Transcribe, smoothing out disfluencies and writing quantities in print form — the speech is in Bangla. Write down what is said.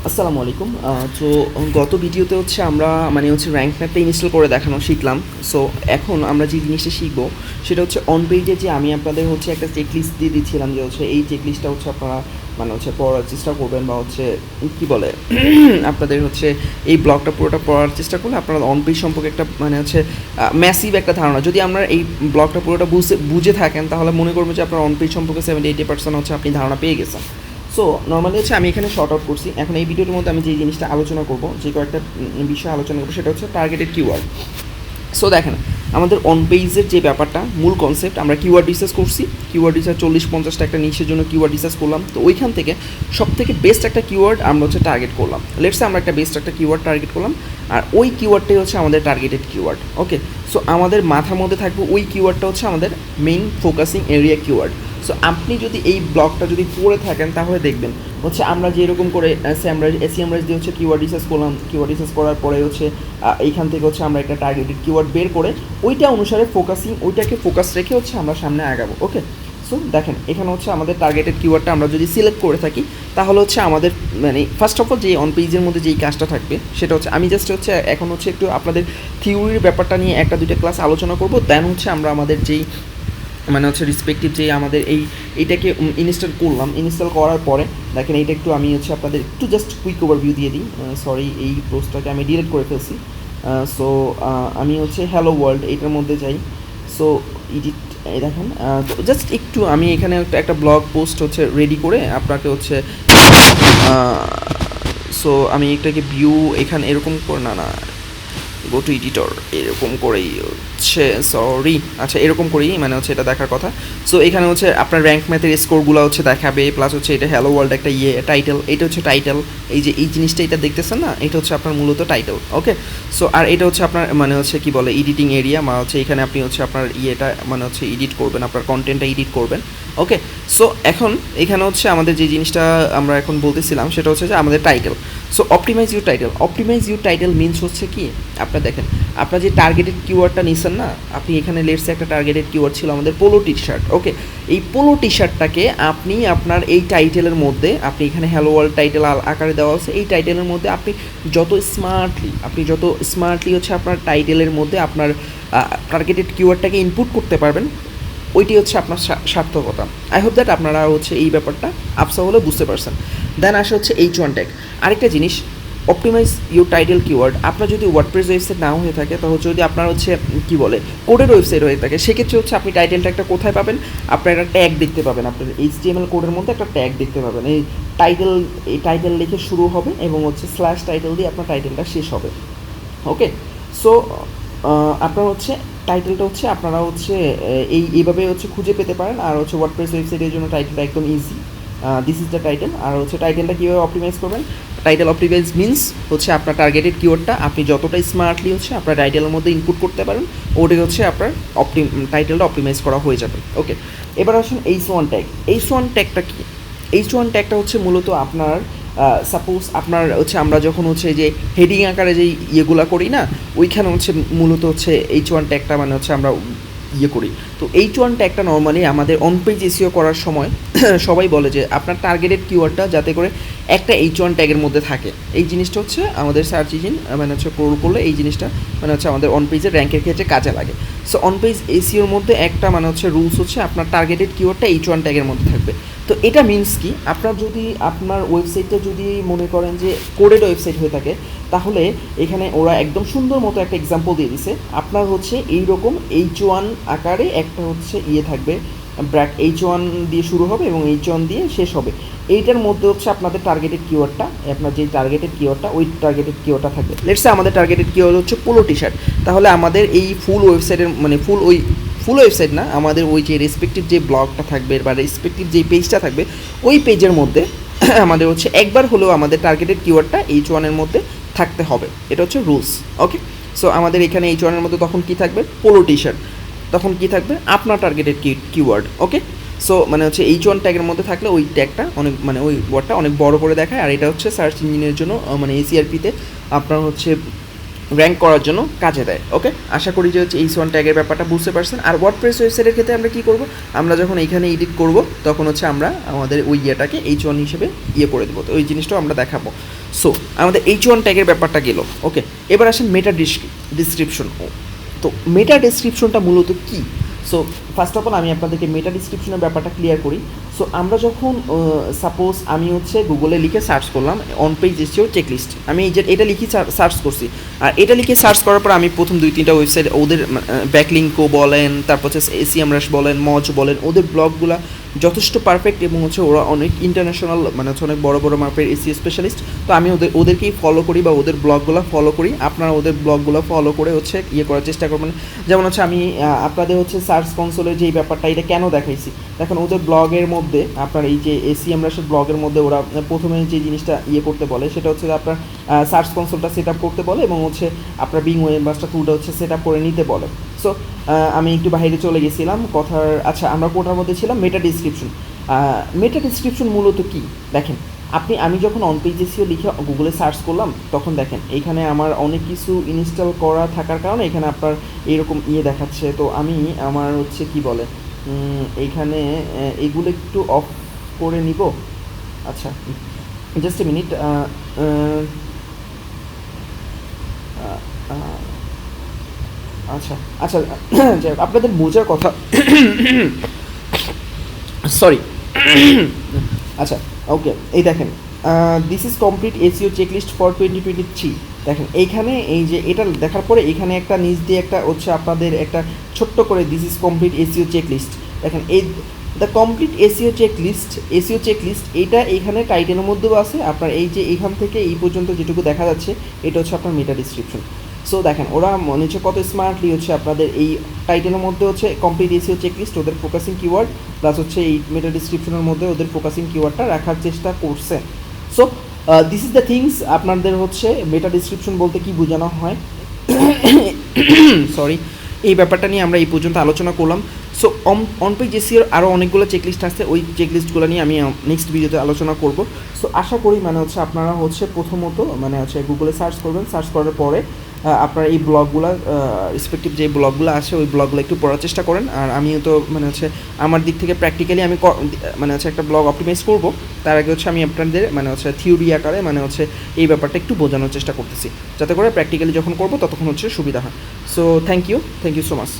আসসালামু আলাইকুম। তো গত ভিডিওতে হচ্ছে আমরা র্যাঙ্ক ম্যাপটা ইনস্টল করে দেখানো শিখলাম। সো এখন আমরা যে জিনিসটা শিখবো সেটা হচ্ছে অন পেজে যে আমি আপনাদের হচ্ছে একটা চেকলিস্ট দিয়ে দিচ্ছিলাম, যে হচ্ছে এই চেকলিস্টটা হচ্ছে আপনারা পড়ার চেষ্টা করবেন, বা হচ্ছে কী বলে আপনাদের হচ্ছে এই ব্লগটা পুরোটা পড়ার চেষ্টা করলে আপনারা অন পেজ সম্পর্কে একটা ম্যাসিভ একটা ধারণা, যদি আমরা এই ব্লগটা পুরোটা বুঝে থাকেন তাহলে মনে করবো যে আপনার অন পেজ সম্পর্কে 70-80% হচ্ছে আপনি ধারণা পেয়ে গেছেন। সো নর্মালি হচ্ছে আমি এখানে শর্ট আউট করছি। এখন এই ভিডিওর মধ্যে আমি যে জিনিসটা আলোচনা করবো, যে কয়েকটা বিষয় আলোচনা করবো, সেটা হচ্ছে টার্গেটেড কিওয়ার্ড। সো দেখেন, আমাদের অন পেজের যে ব্যাপারটা মূল কনসেপ্ট, আমরা কিওয়ার্ড রিসার্চ করছি। কিওয়ার্ড রিসার্চ 40-50টা একটা নিশের জন্য কিওয়ার্ড রিসার্চ করলাম। তো ওইখান থেকে সব থেকে বেস্ট একটা কিওয়ার্ড আমরা হচ্ছে টার্গেট করলাম। লেটসে আমরা একটা বেস্ট একটা কিওয়ার্ড টার্গেট করলাম, আর ওই কিওয়ার্ডটাই হচ্ছে আমাদের টার্গেটেড কিওয়ার্ড। ওকে, সো আমাদের মাথার মধ্যে থাকবে ওই কিওয়ার্ডটা হচ্ছে আমাদের main focusing area keyword. So আপনি যদি এই ব্লগটা যদি পড়ে থাকেন তাহলে দেখবেন হচ্ছে আমরা যেরকম করে এসিএমরাইজ দিয়ে হচ্ছে কিওয়ার্ড রিসার্চ করলাম। কিওয়ার্ড রিসার্চ করার পরে হচ্ছে এইখান থেকে হচ্ছে আমরা একটা টার্গেটেড কিওয়ার্ড বের করে ওইটা অনুসারে ওইটাকে ফোকাস রেখে হচ্ছে আমরা সামনে আগাবো। ওকে, সো দেখেন এখানে হচ্ছে আমাদের টার্গেটেড কিওয়ার্ডটা আমরা যদি সিলেক্ট করে থাকি তাহলে হচ্ছে আমাদের ফার্স্ট অফ অল যে অন পেজের মধ্যে যেই কাজটা থাকবে সেটা হচ্ছে আমি জাস্ট হচ্ছে এখন হচ্ছে একটু আপনাদের থিওরির ব্যাপারটা নিয়ে একটা দুইটা ক্লাস আলোচনা করবো। দেন হচ্ছে আমরা আমাদের যেই রেসপেক্টিভ যে আমাদের এইটাকে ইনস্টল করার পরে দেখেন এইটা একটু আমি হচ্ছে আপনাদের একটু জাস্ট কুইক ওভারভিউ দিয়ে দিই। সরি, এই পোস্টটাকে আমি ডিলিট করে ফেলছি। সো আমি হচ্ছে হ্যালো ওয়ার্ল্ড এইটার মধ্যে যাই। সো এডিট, এই দেখেন, তো জাস্ট একটু আমি এখানে একটা ব্লগ পোস্ট হচ্ছে রেডি করে আপনাকে হচ্ছে সো আমি এটাকে ভিউ এখানে এরকম করে না গো টু এডিটর এরকম করেই হচ্ছে, সরি, আচ্ছা এরকম করেই হচ্ছে এটা দেখার কথা। সো এখানে হচ্ছে আপনার র্যাঙ্ক ম্যাথের স্কোরগুলো হচ্ছে দেখাবে, প্লাস হচ্ছে এটা হ্যালো ওয়ার্ল্ড একটা টাইটেল, এটা হচ্ছে টাইটেল। এই যে এই জিনিসটা এটা দেখতেছেন না, এটা হচ্ছে আপনার মূলত টাইটেল। ওকে, সো আর এটা হচ্ছে আপনার হচ্ছে কি বলে এডিটিং এরিয়া, হচ্ছে এখানে আপনি হচ্ছে আপনার হচ্ছে এডিট করবেন, আপনার কন্টেন্টটা এডিট করবেন। ওকে, সো এখন এখানে হচ্ছে আমাদের যে জিনিসটা আমরা এখন বলতেছিলাম সেটা হচ্ছে যে আমাদের title. So optimise your title means হচ্ছে কি, আপনার দেখেন আপনার যে টার্গেটেড কিওয়ার্ডটা নিছেন না, আপনি এখানে লেটসে একটা টার্গেটেড কিওয়ার্ড ছিল আমাদের পোলো টি শার্ট। ওকে, এই পোলো টি শার্টটাকে আপনি আপনার এই টাইটেলের মধ্যে, আপনি এখানে হ্যালো ওয়ার্ল্ড টাইটেল আকারে দেওয়া আছে, এই টাইটেলের মধ্যে আপনি যত স্মার্টলি হচ্ছে আপনার টাইটেলের মধ্যে আপনার টার্গেটেড কিওয়ার্ডটাকে ইনপুট করতে পারবেন, ওইটি হচ্ছে আপনার সার্থকতা। আই হোপ দ্যাট আপনারা হচ্ছে এই ব্যাপারটা আপসা হলে বুঝতে পারছেন। দেন আসে হচ্ছে H1 ট্যাগ। আরেকটা জিনিস, অপটিমাইজ ইউর টাইটেল কিওয়ার্ড। আপনার যদি ওয়ার্ডপ্রেস ওয়েবসাইট নাও হয়ে থাকে, তাহলে যদি আপনার হচ্ছে কী বলে কোডের ওয়েবসাইট হয়ে থাকে, সেক্ষেত্রে হচ্ছে আপনি টাইটেল ট্যাগটা কোথায় পাবেন, আপনার একটা ট্যাগ দেখতে পাবেন, আপনার HTML কোডের মধ্যে একটা ট্যাগ দেখতে পাবেন। এই টাইটেল লিখে শুরু হবে এবং হচ্ছে স্ল্যাশ টাইটেল দিয়ে আপনার টাইটেলটা শেষ হবে। ওকে, সো আপনার হচ্ছে টাইটেলটা হচ্ছে আপনারা হচ্ছে এইভাবে হচ্ছে খুঁজে পেতে পারেন। আর হচ্ছে ওয়ার্ডপ্রেস ওয়েবসাইটের জন্য টাইটেলটা একদম easy, this is the title. আর হচ্ছে টাইটেলটা কীভাবে অপটিমাইজ করবেন, টাইটেল অপটিমাইজ মিনস হচ্ছে আপনার টার্গেটেড কিওয়ার্ডটা আপনি যতটা স্মার্টলি হচ্ছে আপনার টাইটেলের মধ্যে ইনপুট করতে পারেন, ওটাই হচ্ছে আপনার টাইটেলটা অপটিমাইজ করা হয়ে যাবে। ওকে, এবার আসুন H1 ট্যাগ। H1 ট্যাগটা কি? H1 ট্যাগটা হচ্ছে মূলত আপনার সাপোজ আপনার হচ্ছে আমরা যখন হচ্ছে যে হেডিং আকারে যে ইয়েগুলা করি না, ওইখানে হচ্ছে মূলত হচ্ছে H1 ট্যাগটা হচ্ছে আমরা করি। তো H1 ট্যাগটা নর্মালি আমাদের অন পেজ এসইও করার সময় সবাই বলে যে আপনার টার্গেটেড কিওয়ার্ডটা যাতে করে একটা H1 ট্যাগের মধ্যে থাকে। এই জিনিসটা হচ্ছে আমাদের সার্চ ইঞ্জিন হচ্ছে করলে এই জিনিসটা হচ্ছে আমাদের অন পেজের র্যাঙ্কের ক্ষেত্রে কাজে লাগে। সো অন পেজ এসইওর মধ্যে একটা হচ্ছে রুলস হচ্ছে আপনার টার্গেটেড কিওয়ার্ডটা H1 ট্যাগের মধ্যে থাকবে। তো এটা মিনস কি, আপনার যদি আপনার ওয়েবসাইটটা যদি মনে করেন যে কোডেড ওয়েবসাইট হয়ে থাকে, তাহলে এখানে ওরা একদম সুন্দর মতো একটা এক্সাম্পল দিয়ে দিছে। আপনার হচ্ছে এইরকম H1 আকারে একটা হচ্ছে থাকবে, H1 দিয়ে শুরু হবে এবং H1 দিয়ে শেষ হবে। এইটার মধ্যে হচ্ছে আপনাদের টার্গেটেড কিওয়ার্ডটা, আপনার যে টার্গেটেড কিওয়ার্ডটা, ওই টার্গেটেড কিওয়ার্ডটা থাকবে। লেটসে আমাদের টার্গেটেড কিওয়ার্ড হচ্ছে পোলো টি শার্ট, তাহলে আমাদের এই ফুল ওয়েবসাইটের ফুল ওয়েবসাইট না, আমাদের ওই যে রেসপেক্টিভ যে ব্লগটা থাকবে বা রেসপেক্টিভ যে পেজটা থাকবে, ওই পেজের মধ্যে আমাদের হচ্ছে একবার হলেও আমাদের টার্গেটেড কিওয়ার্ডটা H1 এর মধ্যে থাকতে হবে। এটা হচ্ছে রুলস। ওকে, সো আমাদের এখানে H1 এর মধ্যে তখন কি থাকবে, পোলো টি শার্ট, তখন কি থাকবে আপনার টার্গেটেড কিওয়ার্ড। ওকে, সো হচ্ছে H1 ট্যাগের মধ্যে থাকলে ওই ট্যাগটা অনেক ওই ওয়ার্ডটা অনেক বড় করে দেখায়। আর এটা হচ্ছে সার্চ ইঞ্জিনের জন্য এসিআরপিতে আপনার হচ্ছে র্যাঙ্ক করার জন্য কাজে দেয়। ওকে, আশা করি যে হচ্ছে এইচ ওয়ান ট্যাগের ব্যাপারটা বুঝতে পারছেন। আর ওয়ার্ডপ্রেস ওয়েবসাইটের ক্ষেত্রে আমরা কী করবো, আমরা যখন এইখানে এডিট করব তখন হচ্ছে আমরা আমাদের ওই ইয়েটাকে এইচ ওয়ান হিসেবে করে দেবো, তো ওই জিনিসটাও আমরা দেখাবো। সো আমাদের এইচ ওয়ান ট্যাগের ব্যাপারটা গেল। ওকে, এবার আসেন মেটা ডিসক্রিপশন। তো মেটা ডিসক্রিপশনটা মূলত কী? সো ফার্স্ট অফ অল আমি আপনাদেরকে মেটা ডিসক্রিপশনের ব্যাপারটা ক্লিয়ার করি। সো আমরা যখন সাপোজ আমি হচ্ছে গুগলে লিখে সার্চ করলাম অন পেজ এসিও চেকলিস্ট, আমি এই যে এটা লিখে সার্চ করছি, আর এটা লিখে সার্চ করার পর আমি প্রথম 2-3টা ওয়েবসাইট ওদের ব্যাকলিঙ্কও বলেন, তারপর হচ্ছে এসিএমরাশ বলেন, মজ বলেন, ওদের ব্লগগুলো যথেষ্ট পারফেক্ট এবং হচ্ছে ওরা অনেক ইন্টারন্যাশনাল মানে হচ্ছে অনেক বড় বড় মাপের এসিও স্পেশালিস্ট। তো আমি ওদেরকেই ফলো করি বা ওদের ব্লগগুলো ফলো করি। আপনারা ওদের ব্লগগুলো ফলো করে হচ্ছে করার চেষ্টা করবেন। যেমন হচ্ছে আমি আপনাদের হচ্ছে সার্চ কনসোলের যেই ব্যাপারটা এটা কেন দেখাইছি, দেখেন ওদের ব্লগের মধ্যে আপনার এই যে এসিএমরাশের ব্লগের মধ্যে ওরা প্রথমে যে জিনিসটা করতে বলে সেটা হচ্ছে আপনার সার্চ কনসোলটা সেট আপ করতে বলে এবং হচ্ছে আপনার বিং ওয়েবমাস্টার টুলটা হচ্ছে সেট আপ করে নিতে বলে। সো আমি একটু বাইরে চলে গেছিলাম কথার। আচ্ছা, আমরা কোটার মধ্যে ছিলাম মেটা ডিসক্রিপশন। মেটা ডিসক্রিপশন মূলত কি দেখেন, আমি যখন অন পেজ এসিও লিখে গুগলে সার্চ করলাম তখন দেখেন এইখানে আমার অনেক কিছু ইনস্টল করা থাকার কারণে এখানে আপনার এইরকম দেখাচ্ছে। তো আমি আমার হচ্ছে কি বলে এইখানে এগুলো একটু অফ করে নিব। আচ্ছা, জাস্ট এ মিনিট। আচ্ছা আচ্ছা, যাই হোক, আপনাদের বোঝার কথা। সরি। আচ্ছা, ওকে, এই দেখেন this is complete SEO checklist for 2023। দেখেন এইখানে এই যে এটা দেখার পরে এখানে একটা নিচ দিয়ে একটা হচ্ছে আপনাদের একটা ছোট্ট করে this is complete SEO checklist. দেখেন এই দ্য কমপ্লিট এসইও চেকলিস্ট এটা এইখানে টাইটেলের মধ্যেও আছে। আপনার এই যে এইখান থেকে এই পর্যন্ত যেটুকু দেখা যাচ্ছে এটা হচ্ছে আপনার মেটা ডিসক্রিপশন। সো দেখেন ওরা মনে হচ্ছে কত স্মার্টলি হচ্ছে আপনাদের এই টাইটেলের মধ্যে হচ্ছে কমপ্লিট এসইও চেকলিস্ট ওদের ফোকাসিং কিওয়ার্ড প্লাস হচ্ছে এই মেটা ডিসক্রিপশনের মধ্যে ওদের ফোকাসিং কিওয়ার্ডটা রাখার চেষ্টা করছে। So this is the things. আপনাদের হচ্ছে মেটা ডিসক্রিপশন বলতে কি বোঝানো হয়, সরি, এই ব্যাপারটা নিয়ে আমরা এই পর্যন্ত আলোচনা করলাম। সো অন পেজ এসইওর আরও অনেকগুলো চেকলিস্ট আছে, ওই চেকলিস্টগুলো নিয়ে আমি নেক্সট ভিডিওতে আলোচনা করব। সো আশা করি মানে হচ্ছে আপনারা হচ্ছে প্রথমত মানে হচ্ছে গুগলে সার্চ করবেন, সার্চ করার পরে আপনার এই ব্লগগুলো রেসপেক্টিভ যে ব্লগগুলো আছে ওই ব্লগগুলো একটু পড়ার চেষ্টা করেন। আর আমিও তো মানে হচ্ছে আমার দিক থেকে প্র্যাকটিক্যালি আমি মানে হচ্ছে একটা ব্লগ অপটিমাইজ করব, তার আগে হচ্ছে আমি আপনাদের মানে হচ্ছে থিওরি আকারে মানে হচ্ছে এই ব্যাপারটা একটু বোঝানোর চেষ্টা করতেছি, যাতে করে প্র্যাকটিক্যালি যখন করবো ততক্ষণ হচ্ছে সুবিধা হয়। So thank you so much.